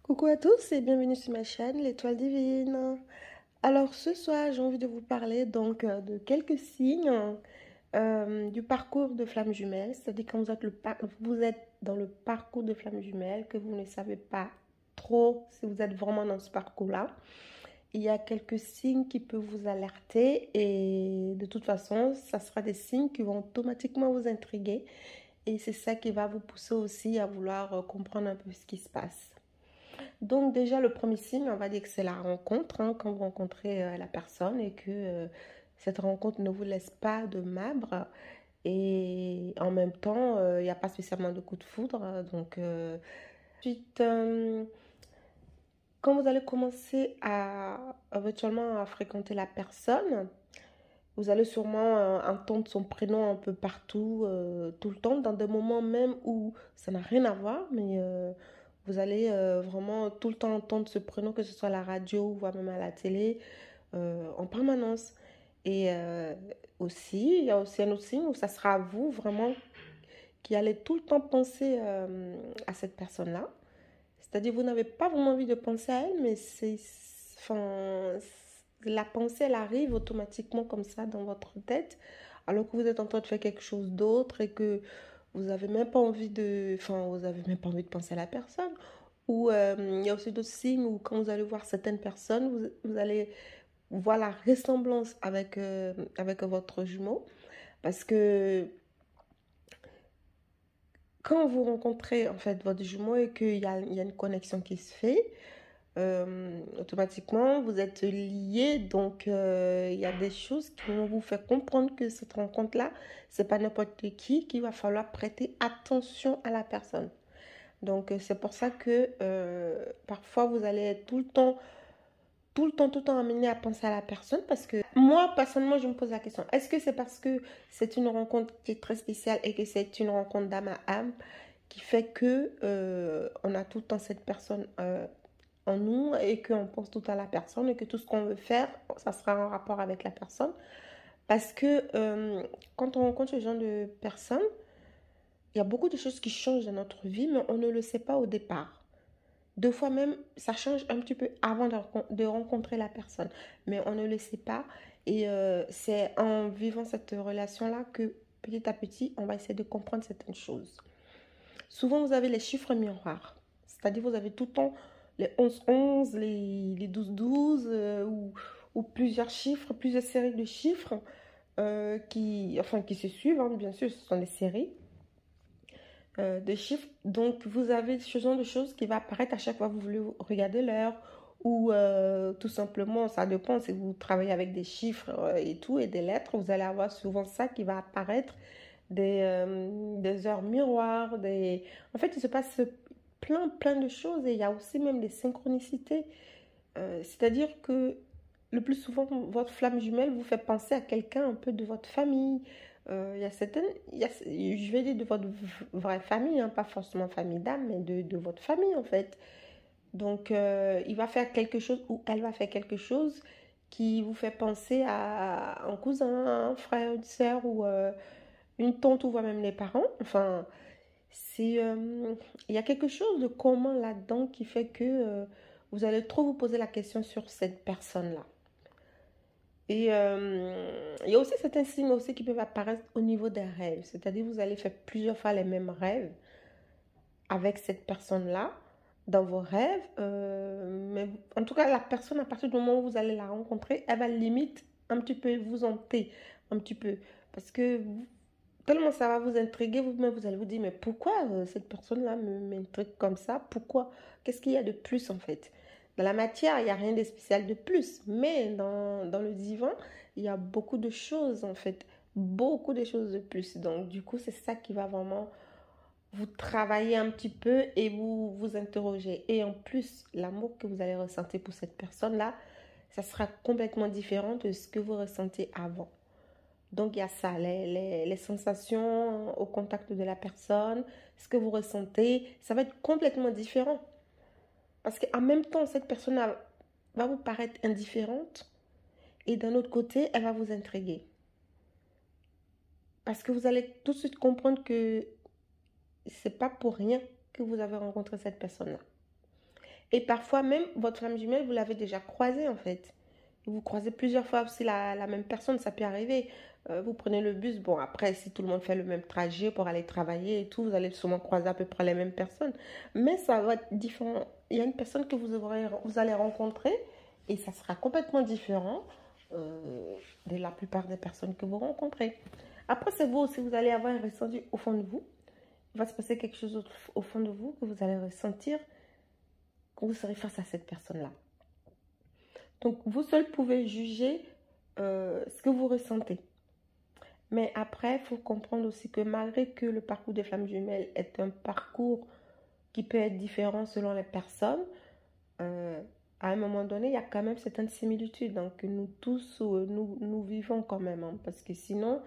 Coucou à tous et bienvenue sur ma chaîne L'Étoile Divine. Alors ce soir, j'ai envie de vous parler de quelques signes du parcours de flamme jumelle, c'est-à-dire quand vous êtes dans le parcours de flamme jumelle, que vous ne savez pas trop si vous êtes vraiment dans ce parcours-là. Il y a quelques signes qui peuvent vous alerter et de toute façon, ça sera des signes qui vont automatiquement vous intriguer et c'est ça qui va vous pousser aussi à vouloir comprendre un peu ce qui se passe. Donc déjà, le premier signe, on va dire que c'est la rencontre, hein, quand vous rencontrez la personne et que cette rencontre ne vous laisse pas de marbre. Et en même temps, il n'y a pas spécialement de coup de foudre. Ensuite, quand vous allez commencer à virtuellement à fréquenter la personne, vous allez sûrement entendre son prénom un peu partout, tout le temps, dans des moments même où ça n'a rien à voir, mais vous allez vraiment tout le temps entendre ce prénom, que ce soit à la radio, voire même à la télé, en permanence. Et aussi, il y a aussi un autre signe où ça sera à vous vraiment qui allez tout le temps penser à cette personne-là. C'est-à-dire, vous n'avez pas vraiment envie de penser à elle, mais enfin, la pensée, elle arrive automatiquement comme ça dans votre tête, alors que vous êtes en train de faire quelque chose d'autre et que vous n'avez même pas envie vous avez même pas envie de penser à la personne. Ou il y a aussi d'autres signes où quand vous allez voir certaines personnes, vous allez voir la ressemblance avec votre jumeau. Parce que quand vous rencontrez en fait votre jumeau et qu'il y a une connexion qui se fait, automatiquement, vous êtes liés. Donc, il y a des choses qui vont vous faire comprendre que cette rencontre-là, c'est pas n'importe qui qu'il va falloir prêter attention à la personne. Donc, c'est pour ça que parfois, vous allez être tout le temps amené à penser à la personne. Parce que moi, personnellement, je me pose la question, est-ce que c'est parce que c'est une rencontre qui est très spéciale et que c'est une rencontre d'âme à âme qui fait que on a tout le temps cette personne en nous et qu'on pense tout à la personne et que tout ce qu'on veut faire, ça sera en rapport avec la personne. Parce que quand on rencontre ce genre de personnes, il y a beaucoup de choses qui changent dans notre vie, mais on ne le sait pas au départ. Deux fois même, ça change un petit peu avant de rencontrer la personne, mais on ne le sait pas. Et c'est en vivant cette relation-là que petit à petit, on va essayer de comprendre certaines choses. Souvent, vous avez les chiffres miroirs. C'est-à-dire, vous avez tout le temps les 11-11, les 12-12, ou plusieurs chiffres, plusieurs séries de chiffres qui se suivent, hein, bien sûr, ce sont des séries de chiffres. Donc, vous avez ce genre de choses qui va apparaître à chaque fois que vous voulez regarder l'heure ou tout simplement, ça dépend si vous travaillez avec des chiffres et tout et des lettres, vous allez avoir souvent ça qui va apparaître des heures miroirs, En fait, il se passe plein de choses et il y a aussi même des synchronicités. C'est-à-dire que le plus souvent, votre flamme jumelle vous fait penser à quelqu'un un peu de votre famille. Il y a certaines, je vais dire de votre vraie famille, hein, pas forcément famille d'âme, mais de votre famille en fait. Donc, il va faire quelque chose ou elle va faire quelque chose qui vous fait penser à un cousin, un frère, une sœur ou une tante ou voire même les parents. Enfin, il y a quelque chose de commun là-dedans qui fait que vous allez trop vous poser la question sur cette personne-là. Et il y a aussi certains signes aussi qui peuvent apparaître au niveau des rêves. C'est-à-dire vous allez faire plusieurs fois les mêmes rêves avec cette personne-là dans vos rêves. Mais en tout cas, la personne, à partir du moment où vous allez la rencontrer, elle va limite un petit peu vous hanter, un petit peu. Parce que tellement ça va vous intriguer, vous-même vous allez vous dire, mais pourquoi cette personne-là m'intrigue comme ça? Pourquoi? Qu'est-ce qu'il y a de plus en fait? Dans la matière, il n'y a rien de spécial de plus, mais dans le divan, il y a beaucoup de choses en fait, beaucoup de choses de plus. Donc du coup, c'est ça qui va vraiment vous travailler un petit peu et vous interroger. Et en plus, l'amour que vous allez ressentir pour cette personne-là, ça sera complètement différent de ce que vous ressentez avant. Donc, il y a ça, les sensations au contact de la personne, ce que vous ressentez, ça va être complètement différent. Parce qu'en même temps, cette personne va vous paraître indifférente et d'un autre côté, elle va vous intriguer. Parce que vous allez tout de suite comprendre que c'est pas pour rien que vous avez rencontré cette personne-là. Et parfois même, votre flamme jumelle, vous l'avez déjà croisée en fait. Vous croisez plusieurs fois aussi la même personne, ça peut arriver. Vous prenez le bus, bon après, si tout le monde fait le même trajet pour aller travailler et tout, vous allez sûrement croiser à peu près les mêmes personnes. Mais ça va être différent. Il y a une personne que vous allez rencontrer et ça sera complètement différent de la plupart des personnes que vous rencontrez. Après, c'est vous aussi, vous allez avoir un ressenti au fond de vous. Il va se passer quelque chose au fond de vous que vous allez ressentir quand vous serez face à cette personne-là. Donc, vous seul pouvez juger ce que vous ressentez. Mais après, il faut comprendre aussi que malgré que le parcours des flammes jumelles est un parcours qui peut être différent selon les personnes, euh, à un moment donné, il y a quand même certaines similitudes. Donc, nous tous, nous vivons quand même. Hein, parce que sinon,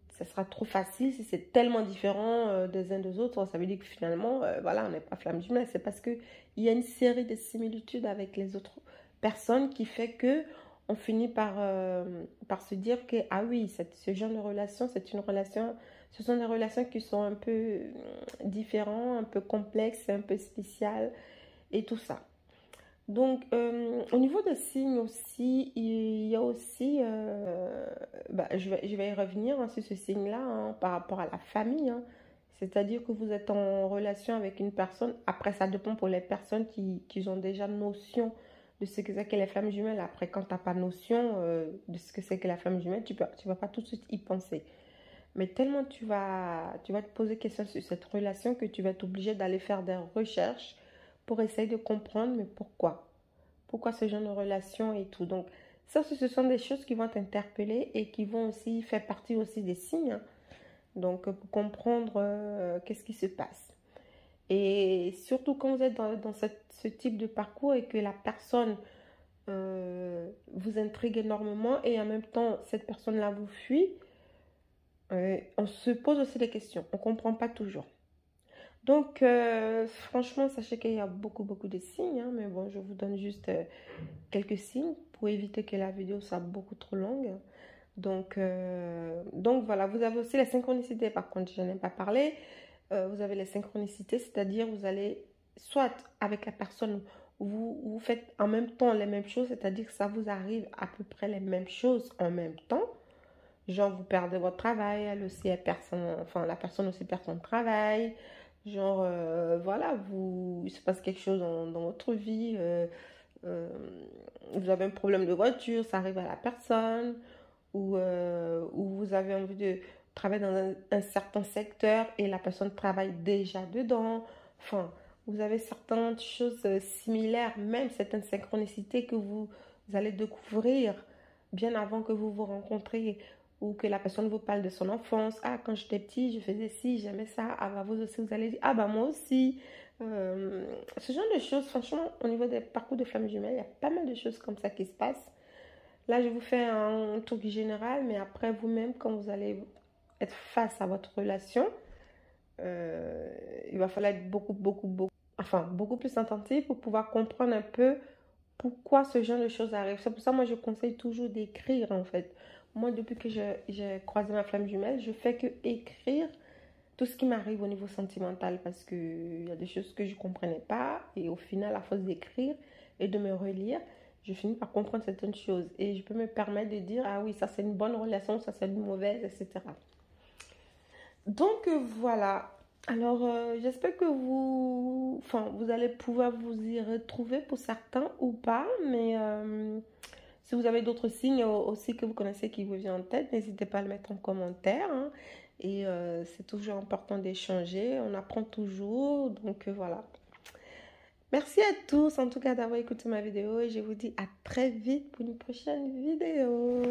ça sera trop facile si c'est tellement différent des uns des autres. Ça veut dire que finalement, voilà, on n'est pas flamme jumelle. C'est parce qu'il y a une série de similitudes avec les autres personnes qui fait que on finit par se dire que, ah oui, ce genre de relation, c'est une relation, ce sont des relations qui sont un peu différentes, un peu complexes, un peu spéciales et tout ça. Donc, au niveau des signes aussi, il y a aussi, je vais y revenir hein, sur ce signe-là hein, par rapport à la famille. Hein. C'est-à-dire que vous êtes en relation avec une personne. Après, ça dépend pour les personnes qui ont déjà notion de ce que c'est que les flammes jumelles. Après, quand tu n'as pas notion de ce que c'est que la flamme jumelle, tu vas pas tout de suite y penser. Mais tellement tu vas te poser question sur cette relation que tu vas être obligé d'aller faire des recherches pour essayer de comprendre, mais pourquoi? Pourquoi ce genre de relation et tout. Donc, ça, ce sont des choses qui vont t'interpeller et qui vont aussi faire partie aussi des signes. Hein. Donc, pour comprendre qu'est-ce qui se passe. Et surtout quand vous êtes dans ce type de parcours et que la personne vous intrigue énormément et en même temps, cette personne-là vous fuit, on se pose aussi des questions. On ne comprend pas toujours. Donc, franchement, sachez qu'il y a beaucoup de signes, hein, mais bon, je vous donne juste quelques signes pour éviter que la vidéo soit beaucoup trop longue. Donc voilà, vous avez aussi la synchronicité, par contre, je n'en ai pas parlé. Vous avez les synchronicités, c'est-à-dire vous allez, soit avec la personne, vous faites en même temps les mêmes choses, c'est-à-dire que ça vous arrive à peu près les mêmes choses en même temps. Genre, vous perdez votre travail, elle aussi, la personne aussi perd son travail. Genre, voilà, il se passe quelque chose dans votre vie. Euh, vous avez un problème de voiture, ça arrive à la personne. Ou vous avez envie de travailler dans un certain secteur et la personne travaille déjà dedans. Enfin, vous avez certaines choses similaires, même certaines synchronicités que vous allez découvrir bien avant que vous vous rencontriez ou que la personne vous parle de son enfance. Ah, quand j'étais petit, je faisais ci, j'aimais ça. Ah, bah, vous aussi, vous allez dire, ah, bah, moi aussi. Ce genre de choses, franchement, au niveau des parcours de flammes jumelles, il y a pas mal de choses comme ça qui se passent. Là, je vous fais un truc général, mais après, vous-même, quand vous allez être face à votre relation, il va falloir être beaucoup plus attentif pour pouvoir comprendre un peu pourquoi ce genre de choses arrivent. C'est pour ça, moi, je conseille toujours d'écrire, en fait. Moi, depuis que j'ai croisé ma flamme jumelle, je fais que écrire tout ce qui m'arrive au niveau sentimental parce qu'il y a des choses que je ne comprenais pas et au final, à force d'écrire et de me relire, je finis par comprendre certaines choses et je peux me permettre de dire, ah oui, ça c'est une bonne relation, ça c'est une mauvaise, etc. Donc voilà. Alors j'espère que vous allez pouvoir vous y retrouver pour certains ou pas, mais si vous avez d'autres signes aussi que vous connaissez qui vous viennent en tête, n'hésitez pas à le mettre en commentaire. Hein. Et c'est toujours important d'échanger, on apprend toujours, donc voilà. Merci à tous en tout cas d'avoir écouté ma vidéo et je vous dis à très vite pour une prochaine vidéo.